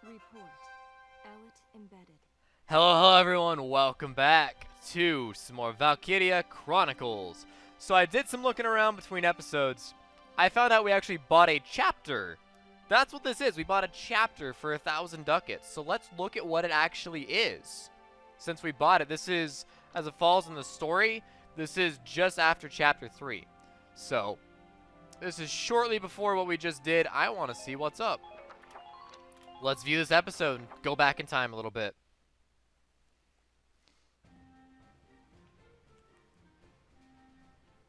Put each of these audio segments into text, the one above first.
Report. Elit embedded. Hello everyone, welcome back to some more Valkyria Chronicles. So I did some looking around between episodes. I found out we actually bought a chapter. That's what this is, we bought a chapter for 1,000 ducats. So let's look at what it actually is. Since we bought it, this is, as it falls in the story, this is just after chapter 3. So, this is shortly before what we just did. I want to see what's up. Let's view this episode and go back in time a little bit.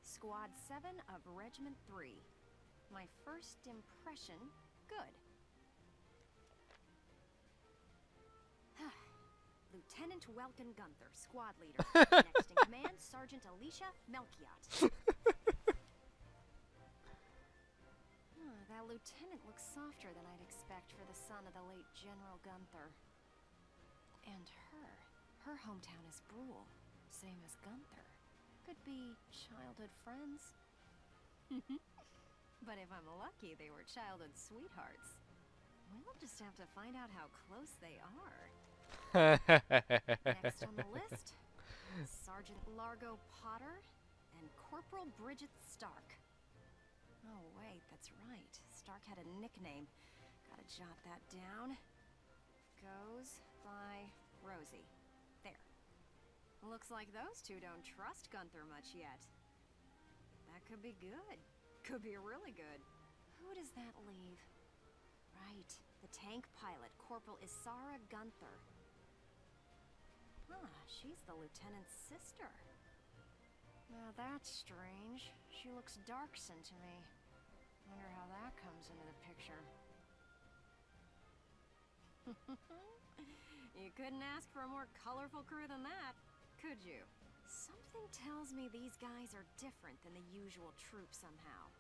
Squad 7 of Regiment 3. My first impression, good. Lieutenant Welkin Gunther, squad leader. Next in command, Sergeant Alicia Melchiot. That lieutenant looks softer than I'd expect for the son of the late General Gunther. And her hometown is Brule, same as Gunther. Could be childhood friends. But if I'm lucky, they were childhood sweethearts. We'll just have to find out how close they are. Next on the list, Sergeant Largo Potter and Corporal Bridget Stark. Oh wait, that's right. Stark had a nickname. Gotta jot that down. Goes by Rosie. There. Looks like those two don't trust Gunther much yet. That could be good. Could be really good. Who does that leave? Right, the tank pilot, Corporal Asara Gunther. She's the lieutenant's sister. Now that's strange. She looks dark-skinned to me. Wonder how that comes into the picture. You couldn't ask for a more colorful crew than that, could you? Something tells me these guys are different than the usual troop somehow.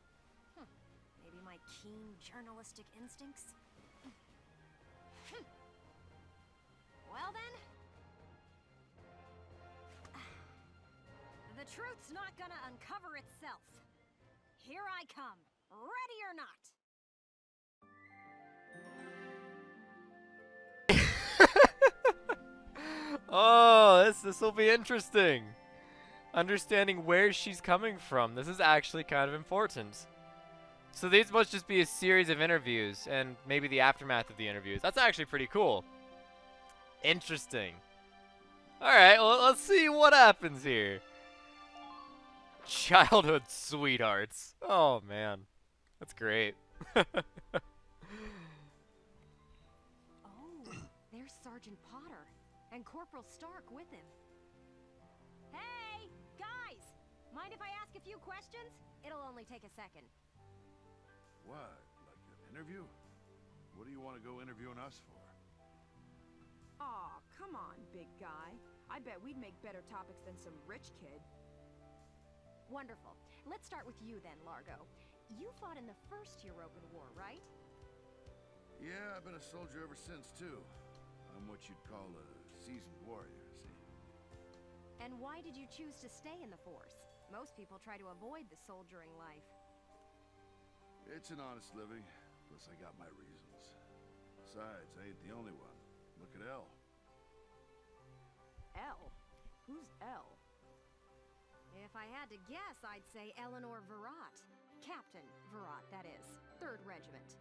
Maybe my keen journalistic instincts? Well then... The truth's not gonna uncover itself. Here I come, ready or not. Oh, this will be interesting. Understanding where she's coming from. This is actually kind of important. So these must just be a series of interviews and maybe the aftermath of the interviews. That's actually pretty cool. Interesting. Alright, well, let's see what happens here. Childhood sweethearts. Oh, man. That's great. Oh, there's Sergeant Potter and Corporal Stark with him. Hey, guys! Mind if I ask a few questions? It'll only take a second. What? Like an interview? What do you want to go interviewing us for? Aw, come on, big guy. I bet we'd make better topics than some rich kid. Wonderful. Let's start with you then, Largo. You fought in the First European War, right? Yeah, I've been a soldier ever since, too. I'm what you'd call a seasoned warrior, see? And why did you choose to stay in the force? Most people try to avoid the soldiering life. It's an honest living, plus I got my reasons. Besides, I ain't the only one. Look at Elle. Elle? Who's Elle? If I had to guess, I'd say Eleanor Virat. Captain Virat, that is. 3rd Regiment.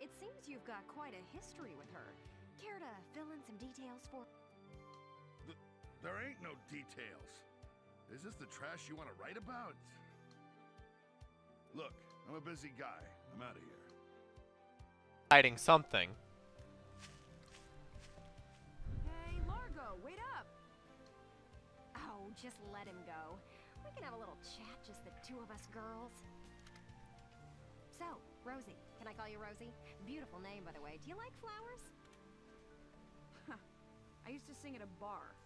It seems you've got quite a history with her. Care to fill in some details for... There ain't no details. Is this the trash you want to write about? Look, I'm a busy guy. I'm out of here. Hiding something. Hey, Largo, wait up! Oh, just let him go. We can have a little chat, just the two of us girls. So, Rosie. Can I call you Rosie? Beautiful name, by the way. Do you like flowers? I used to sing at a bar.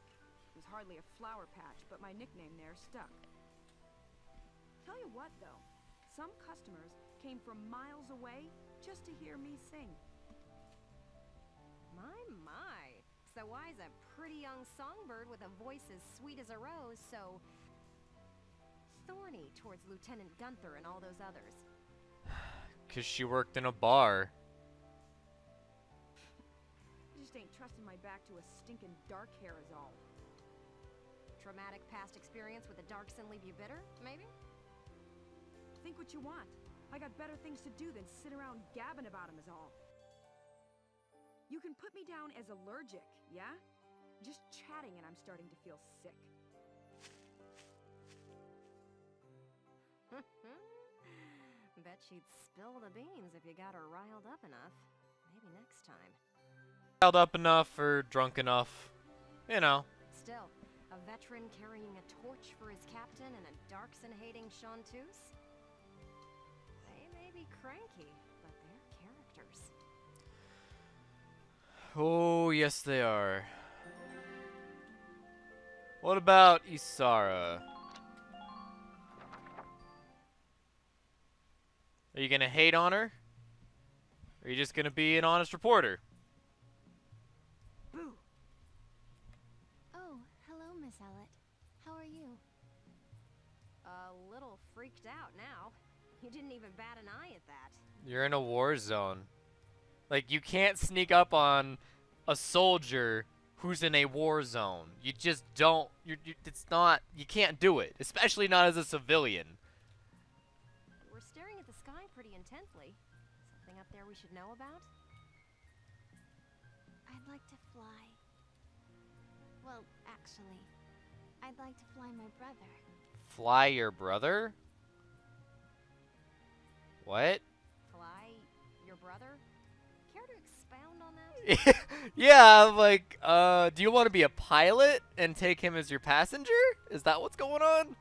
It was hardly a flower patch, but my nickname there stuck. Tell you what, though. Some customers came from miles away just to hear me sing. My. So I's a pretty young songbird with a voice as sweet as a rose, so... thorny towards Lieutenant Gunther and all those others. 'Cause she worked in a bar. back to a stinking dark hair is all. Traumatic past experience with the Darkson leave you bitter, maybe? Think what you want. I got better things to do than sit around gabbing about him is all. You can put me down as allergic, yeah? Just chatting and I'm starting to feel sick. Bet she'd spill the beans if you got her riled up enough. Maybe next time. Riled up enough or drunk enough. You know. Still, a veteran carrying a torch for his captain and a Darkson-hating chanteuse? They may be cranky, but they're characters. Oh, yes they are. What about Asara? Are you gonna hate on her? Or are you just gonna be an honest reporter? Boo! Oh, hello, Miss Ellett. How are you? A little freaked out now. You didn't even bat an eye at that. You're in a war zone. Like, you can't sneak up on a soldier who's in a war zone. You just don't. It's not. You can't do it, especially not as a civilian. We're staring at the sky pretty intently. Something up there we should know about? I'd like to fly. Well, actually, I'd like to fly my brother. Fly your brother? What? Fly your brother? Care to expound on that? Yeah, like, do you want to be a pilot and take him as your passenger? Is that what's going on?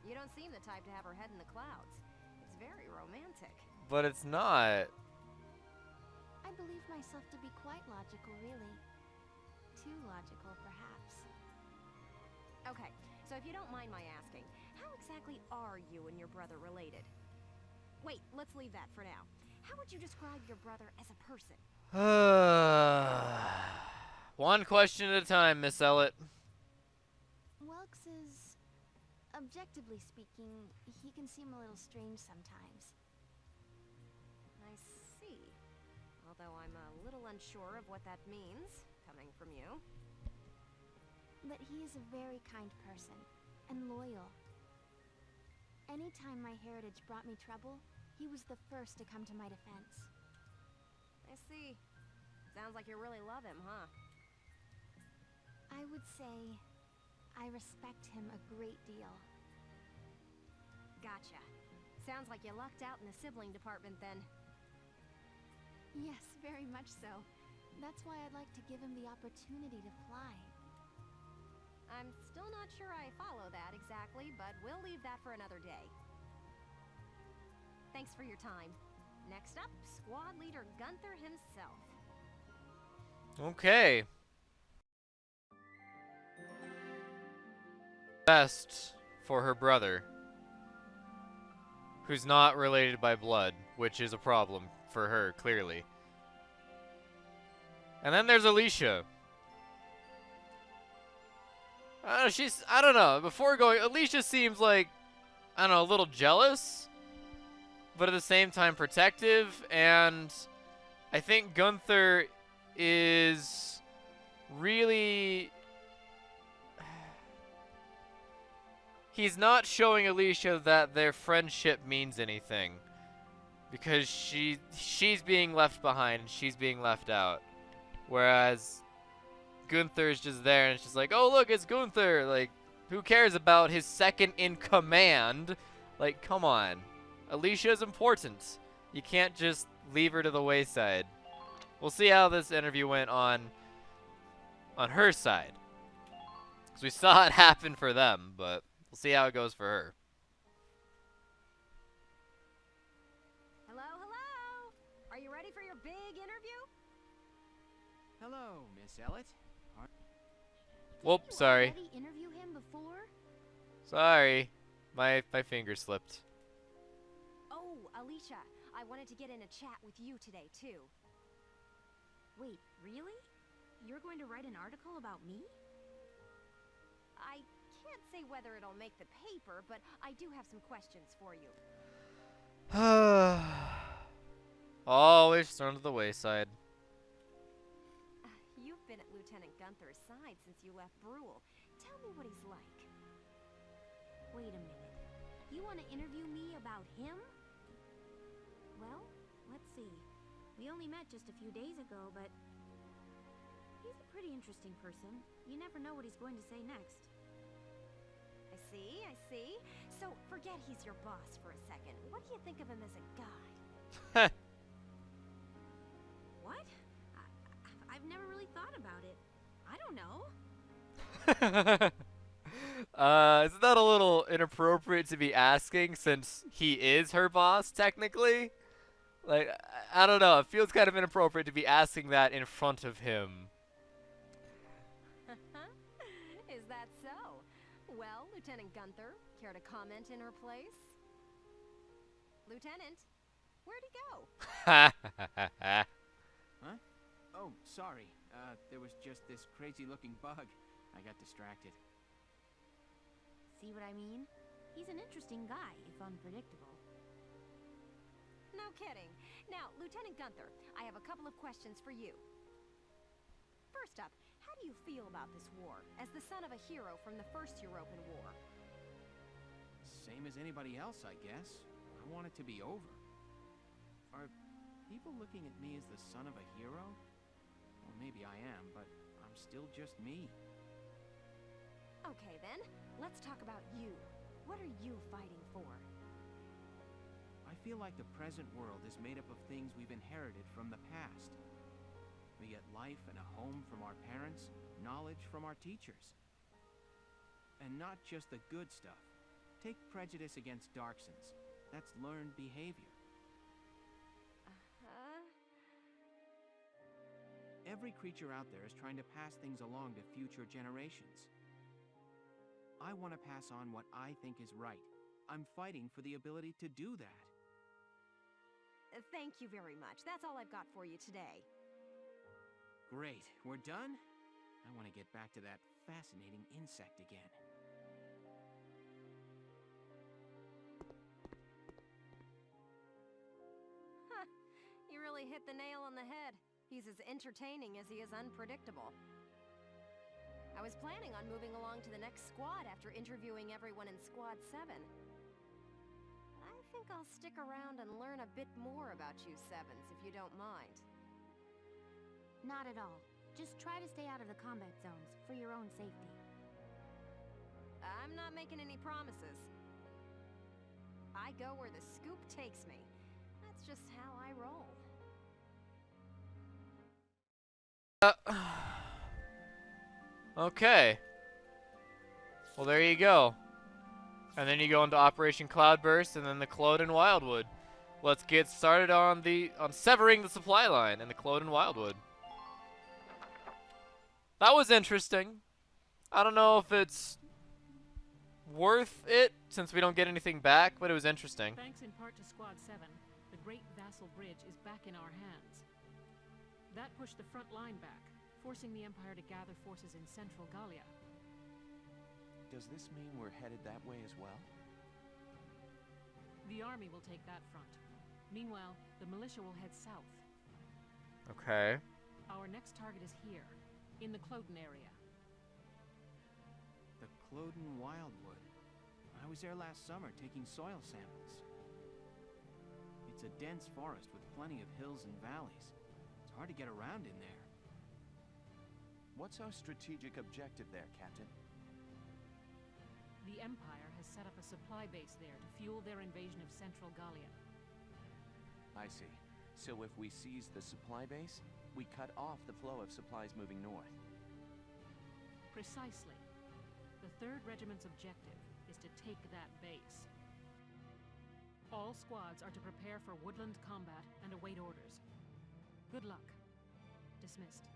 You don't seem the type to have her head in the clouds. It's very romantic. But it's not. I believe myself to be quite logical, really. Too logical, perhaps. Okay, so if you don't mind my asking, how exactly are you and your brother related? Wait, let's leave that for now. How would you describe your brother as a person? One question at a time, Miss Ellett. Welks is, objectively speaking, he can seem a little strange sometimes. I see. Although I'm a little unsure of what that means, coming from you. But he is a very kind person, and loyal. Anytime my heritage brought me trouble, he was the first to come to my defense. I see. Sounds like you really love him, huh? I would say I respect him a great deal. Gotcha. Sounds like you lucked out in the sibling department then. Yes, very much so. That's why I'd like to give him the opportunity to fly. I'm still not sure I follow that exactly, but we'll leave that for another day. Thanks for your time. Next up, Squad Leader Gunther himself. Okay. Best for her brother, who's not related by blood, which is a problem for her, clearly. And then there's Alicia. I don't know, before going, Alicia seems like, I don't know, a little jealous, but at the same time protective, and I think Gunther is really... He's not showing Alicia that their friendship means anything, because she's being left behind and she's being left out, whereas Gunther is just there and it's just like, oh look, it's Gunther. Like, who cares about his second in command? Like, come on, Alicia is important. You can't just leave her to the wayside. We'll see how this interview went on her side, because we saw it happen for them, but we'll see how it goes for her. Hello, hello! Are you ready for your big interview? Hello, Miss Ellett. Whoop, Did you sorry. already interview him before? Sorry. My finger slipped. Oh, Alicia, I wanted to get in a chat with you today, too. Wait, really? You're going to write an article about me? I can't say whether it'll make the paper, but I do have some questions for you. Always thrown to the wayside. You've been at Lieutenant Gunther's side since you left Brule. Tell me what he's like. Wait a minute. You want to interview me about him? Well, let's see. We only met just a few days ago, but he's a pretty interesting person. You never know what he's going to say next. I see, I see. So, forget he's your boss for a second. What do you think of him as a guy? What? I've never really thought about it. I don't know. Isn't that a little inappropriate to be asking since he is her boss, technically? Like, I don't know. It feels kind of inappropriate to be asking that in front of him. Is that so? Well, Lieutenant Gunther, care to comment in her place? Lieutenant, where'd he go? Huh? Oh, sorry. There was just this crazy-looking bug. I got distracted. See what I mean? He's an interesting guy, if unpredictable. No kidding. Now, Lieutenant Gunther, I have a couple of questions for you. First up, how do you feel about this war, as the son of a hero from the First European War? Same as anybody else, I guess. I want it to be over. Are people looking at me as the son of a hero? Well, maybe I am, but I'm still just me. Okay then, let's talk about you. What are you fighting for? I feel like the present world is made up of things we've inherited from the past. We get life and a home from our parents, knowledge from our teachers. And not just the good stuff. Take prejudice against Darksons. That's learned behavior. Every creature out there is trying to pass things along to future generations. I want to pass on what I think is right. I'm fighting for the ability to do that. Thank you very much. That's all I've got for you today. Great. We're done? I want to get back to that fascinating insect again. Huh. You really hit the nail on the head. He's as entertaining as he is unpredictable. I was planning on moving along to the next squad after interviewing everyone in Squad 7. I think I'll stick around and learn a bit more about you Sevens, if you don't mind. Not at all. Just try to stay out of the combat zones, for your own safety. I'm not making any promises. I go where the scoop takes me. That's just how I roll. Okay. Well, there you go. And then you go into Operation Cloudburst and then the Clode and Wildwood. Let's get started on severing the supply line in the Clode and Wildwood. That was interesting. I don't know if it's worth it since we don't get anything back, but it was interesting. Thanks in part to Squad 7, the Great Vassal Bridge is back in our hands. That pushed the front line back, forcing the Empire to gather forces in central Gallia. Does this mean we're headed that way as well? The army will take that front. Meanwhile, the militia will head south. Okay. Our next target is here, in the Cloden area. The Cloden Wildwood. I was there last summer taking soil samples. It's a dense forest with plenty of hills and valleys. It's hard to get around in there. What's our strategic objective there, Captain? The Empire has set up a supply base there to fuel their invasion of central Gallia. I see. So if we seize the supply base, we cut off the flow of supplies moving north. Precisely. The 3rd Regiment's objective is to take that base. All squads are to prepare for woodland combat and await orders. Good luck. Dismissed.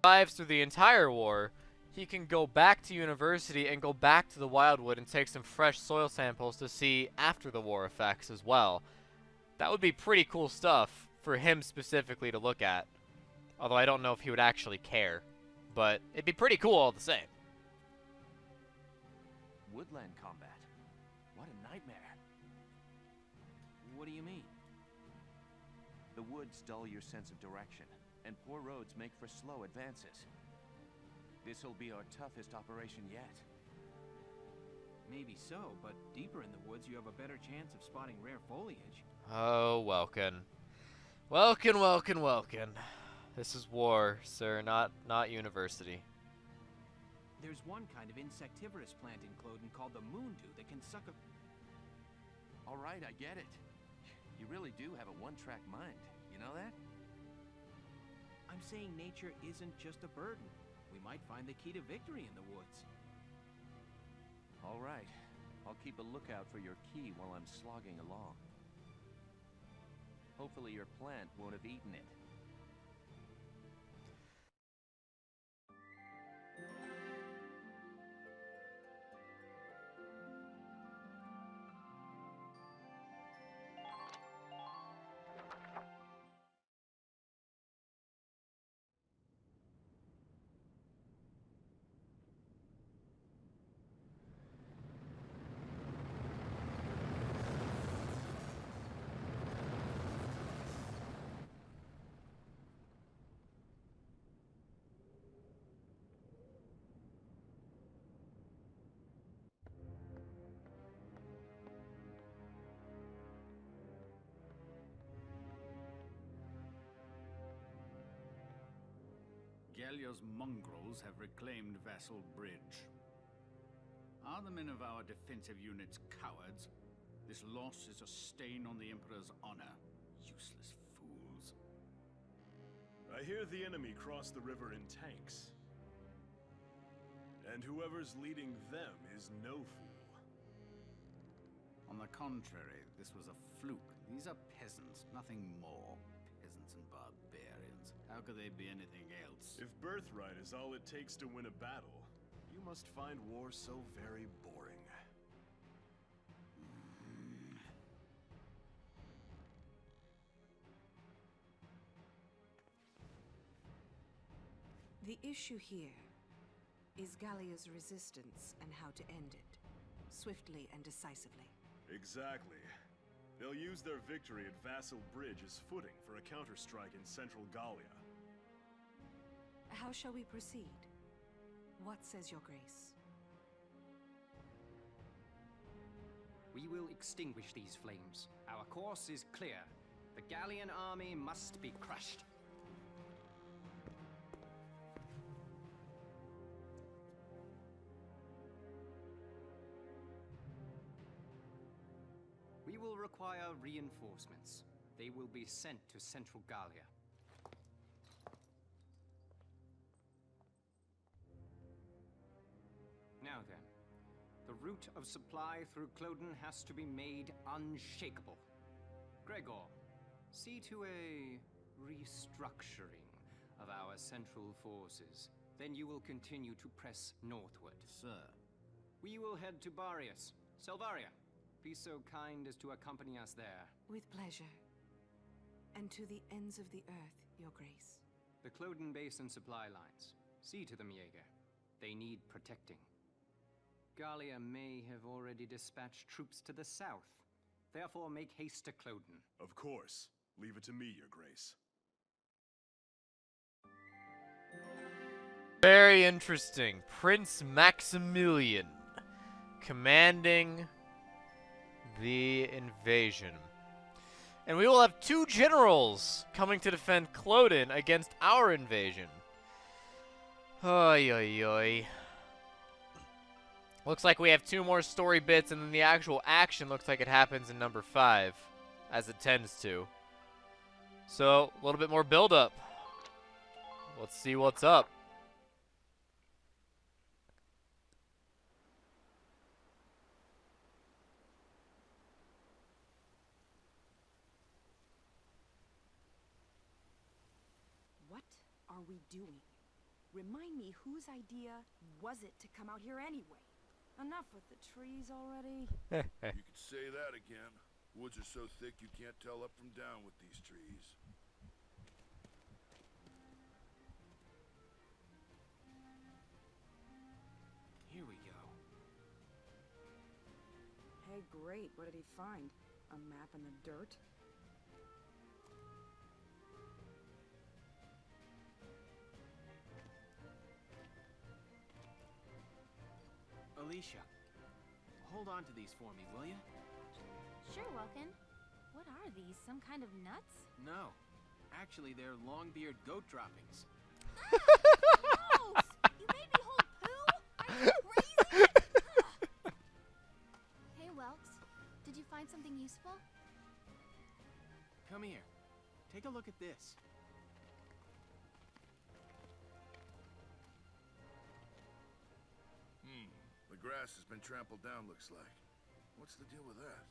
Survives through the entire war, he can go back to university and go back to the Wildwood and take some fresh soil samples to see after the war effects as well. That would be pretty cool stuff for him specifically to look at. Although I don't know if he would actually care. But it'd be pretty cool all the same. woodland combat. What a nightmare. What do you mean? The woods dull your sense of direction, and poor roads make for slow advances. This'll be our toughest operation yet. Maybe so, but deeper in the woods you have a better chance of spotting rare foliage. Oh, Welkin. Welkin. This is war, sir, not university. There's one kind of insectivorous plant in Cloden called the moondew that can suck a... All right, I get it. You really do have a one-track mind. You know that? I'm saying nature isn't just a burden. We might find the key to victory in the woods. All right. I'll keep a lookout for your key while I'm slogging along. Hopefully your plant won't have eaten it. Gallia's mongrels have reclaimed Vassal Bridge. Are the men of our defensive units cowards? This loss is a stain on the Emperor's honor. Useless fools. I hear the enemy cross the river in tanks. And whoever's leading them is no fool. On the contrary, this was a fluke. These are peasants, nothing more. Peasants and barbarians. How could they be anything else? If birthright is all it takes to win a battle, you must find war so very boring. The issue here is Gallia's resistance and how to end it, swiftly and decisively. Exactly. They'll use their victory at Vassal Bridge as footing for a counterstrike in central Gallia. How shall we proceed? What says your grace? We will extinguish these flames. Our course is clear. The Gallian army must be crushed. We will require reinforcements. They will be sent to Central Gallia. Now then, the route of supply through Cloden has to be made unshakable. Gregor, see to a restructuring of our central forces. Then you will continue to press northward. Sir. We will head to Barius. Selvaria, be so kind as to accompany us there. With pleasure. And to the ends of the earth, your grace. The Cloden Basin supply lines. See to them, Jaeger. They need protecting. Gallia may have already dispatched troops to the south. Therefore, make haste to Cloden. Of course. Leave it to me, your grace. Very interesting. Prince Maximilian commanding the invasion. And we will have 2 generals coming to defend Cloden against our invasion. Oy, oy, oy. Looks like we have 2 more story bits, and then the actual action looks like it happens in number 5, as it tends to. So, a little bit more build-up. Let's see what's up. What are we doing? Remind me, whose idea was it to come out here anyway? Enough with the trees already. You could say that again. Woods are so thick you can't tell up from down with these trees. Here we go. Oh great, what did he find? A map in the dirt? Alicia, hold on to these for me, will you? Sure, Welkin. What are these? Some kind of nuts? No. Actually, they're long-beard goat droppings. Gross! You made me hold poo? Are you crazy? Hey, Welks. Did you find something useful? Come here. Take a look at this. The grass has been trampled down, looks like. What's the deal with that?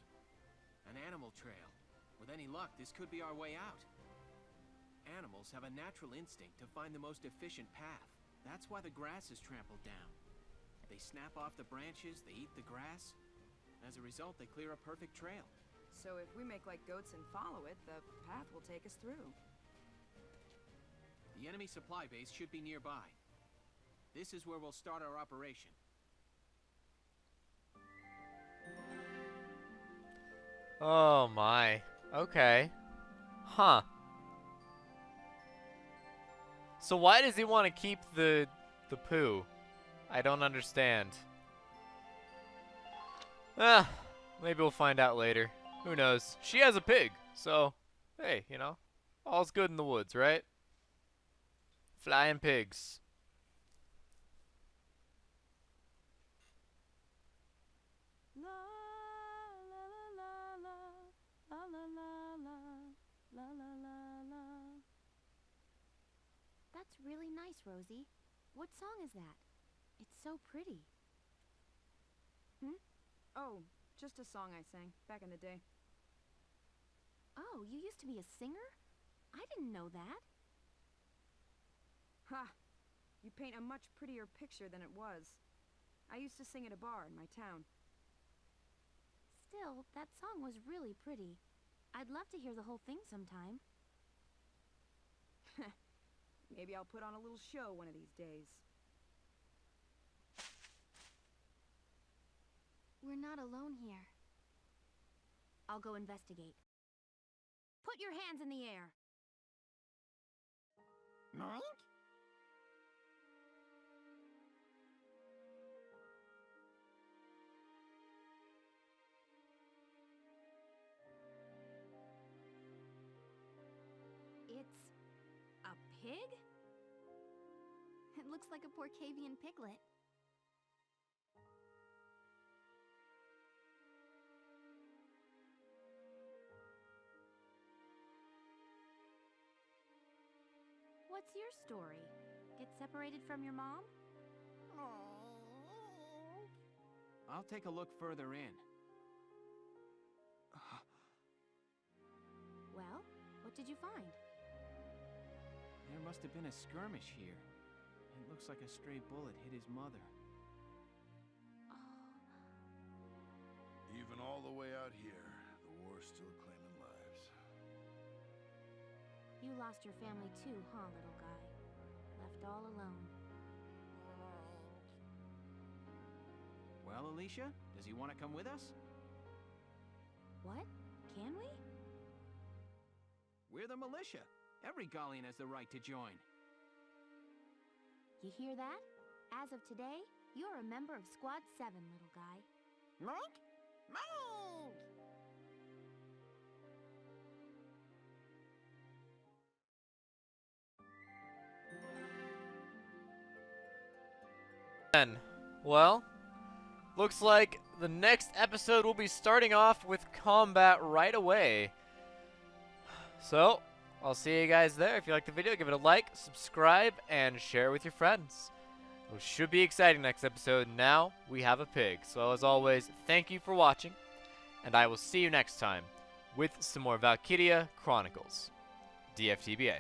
An animal trail. With any luck, this could be our way out. Animals have a natural instinct to find the most efficient path. That's why the grass is trampled down. They snap off the branches, they eat the grass. As a result, they clear a perfect trail. So if we make like goats and follow it, the path will take us through. The enemy supply base should be nearby. This is where we'll start our operation. Oh my. Okay. Huh. So why does he want to keep the poo? I don't understand. Maybe we'll find out later. Who knows? She has a pig, so hey, you know, all's good in the woods, right? Flying pigs. La la la la la la la la la la la. That's really nice, Rosie. What song is that? It's so pretty. Oh, just a song I sang back in the day. Oh, you used to be a singer? I didn't know that. Ha! You paint a much prettier picture than it was. I used to sing at a bar in my town. Still, that song was really pretty. I'd love to hear the whole thing sometime. Maybe I'll put on a little show one of these days. We're not alone here. I'll go investigate. Put your hands in the air. Mike? It's a pig? It looks like a Porcavian piglet. What's your story? Get separated from your mom? I'll take a look further in. Well, what did you find? There must have been a skirmish here. It looks like a stray bullet hit his mother. Even all the way out here, the war's still claiming lives. You lost your family too, huh, little guy? Left all alone. Well, Alicia, does he want to come with us? What? Can we? We're the militia. Every Gallian has the right to join. You hear that? As of today, you're a member of Squad 7, little guy. Mike? Mike! Well, looks like the next episode will be starting off with combat right away. So, I'll see you guys there. If you like the video, give it a like, subscribe, and share with your friends. It should be exciting next episode. Now, we have a pig. So, as always, thank you for watching, and I will see you next time with some more Valkyria Chronicles. DFTBA.